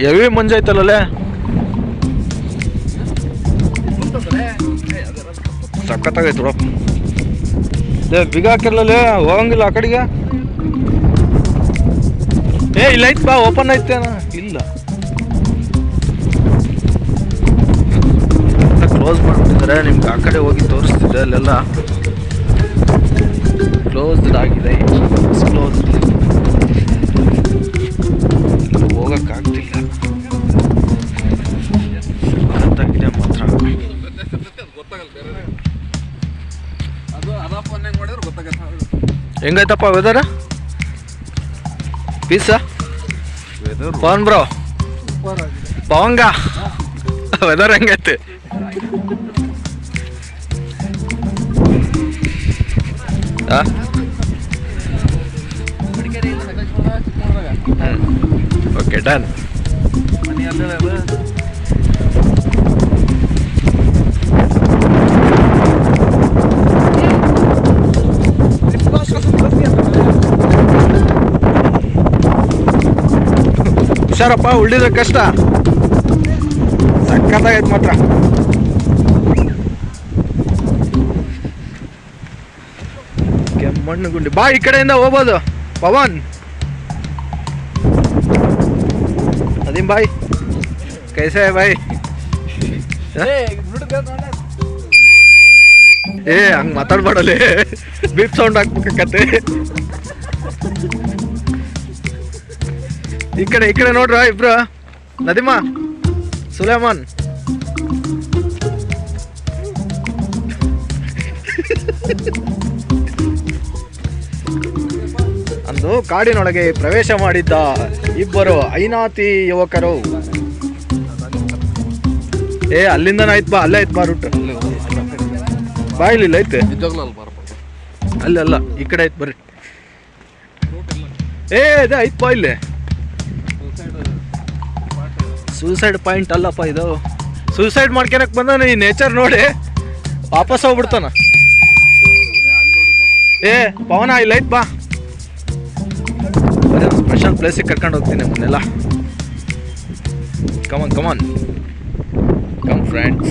Heavy ಮಂಜಾಯ್ತಲ್ಲೇ, ಸಖತ್ತಾಗೈತೆ ಬಿಡಪ್ಪ. ಬಿಗ ಹಾಕಿರ್ಲೇ, ಹೋಗಂಗಿಲ್ಲ ಆ ಕಡೆಗೆ. ಇಲ್ಲ ಐತ್ ಬಾ, ಓಪನ್ ಐತೇನ? ಇಲ್ಲ, ಕ್ಲೋಸ್ ಮಾಡ್ಬಿಟ್ಟಿದ್ದಾರೆ. ನಿಮ್ಗೆ ಆ ಕಡೆ ಹೋಗಿ ತೋರಿಸ್ತಿದ್ದೆ, ಅಲ್ಲೆಲ್ಲ ಕ್ಲೋಸ್ಡ್ ಆಗಿದೆ. ಕ್ಲೋಸ್ಡ್, ಹೋಗಕ್ಕಾಗ್ತಿಲ್ಲ. ಗೊತ್ತಾಗಿದೆ ಮಾತ್ರ. ಹೆಂಗೈತಪ್ಪ ವೆದರ್? ಪೀಸ ಪವನ್ ಬ್ರೋ, ಪವಂಗ ವೆದರ್ ಹೆಂಗೈತೆ? Okay, done. ಹುಷಾರಪ್ಪ, ಉಳಿದ್ರೆ ಕಷ್ಟ. ಸಕ್ಕತ್ತಾಗೈತೆ ಮಾತ್ರ. ಕೆಮ್ಮಣ್ಣುಗುಂಡಿ ಬಾ, ಈ ಕಡೆಯಿಂದ ಹೋಗ್ಬೋದು. ಪವನ್ ಅದಿಂ ಬಾಯ್, ಕೈಸೆ ಬಾಯ್? ಹಂಗ್ ಮಾತಾಡ್ಬೇಡಲೇ, ಬೀಪ್ ಸೌಂಡ್ ಹಾಕ್ಬೇಕತ್ತೆ. ಈ ಕಡೆ ನೋಡ್ರ ಇಬ್ರು, ನದಿಮಾ, ಸುಲೇಮಾನ್. ಅಂದು ಕಾಡಿನೊಳಗೆ ಪ್ರವೇಶ ಮಾಡಿದ್ದ ಇಬ್ಬರು ಐನಾತಿ ಯುವಕರು. ಅಲ್ಲಿಂದನ ಆಯ್ತು ಬಾ, ಅಲ್ಲೇ ಆಯ್ತು ಬಾ ರೂಟ್. ಬಾ, ಇಲ್ಲಿ ಐತೆ. ಅಲ್ಲ, ಈ ಕಡೆ ಆಯ್ತು ಬರ್ರಿ. ಅದೇ ಆಯ್ತು ಬಾ, ಇಲ್ಲೇ ಸೂಸೈಡ್ ಪಾಯಿಂಟ್ ಅಲ್ಲಪ್ಪ ಇದು. ಸೂಸೈಡ್ ಮಾಡ್ಕೊಳಕ್ ಬಂದಾನ, ಈ ನೇಚರ್ ನೋಡಿ ವಾಪಸ್ ಹೋಗ್ಬಿಡ್ತಾನ. ಪವನ ಇಲ್ಲ ಐತ್ ಬಾ, ಬರೀ ಸ್ಪೆಷಲ್ ಪ್ಲೇಸಿಗೆ ಕರ್ಕೊಂಡು ಹೋಗ್ತೀನಿ ನಿಮ್ಮನ್ನೆಲ್ಲ. ಕಮಾನ್ ಕಮ್ ಫ್ರೆಂಡ್ಸ್.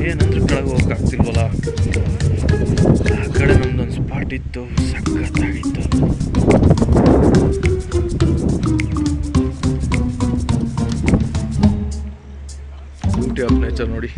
ಏನಂದ್ರೆ ಕೆಳಗೆ ಹೋಗಕ್ಕಾಗ್ತಿಲ್ವಲ್ಲ. ಆ ಕಡೆ ನಮ್ದೊಂದು ಸ್ಪಾಟ್ ಇತ್ತು, ಸಖತ್ತಾಗಿತ್ತು. ಬ್ಯೂಟಿ ಆಫ್ ನೇಚರ್ ನೋಡಿ.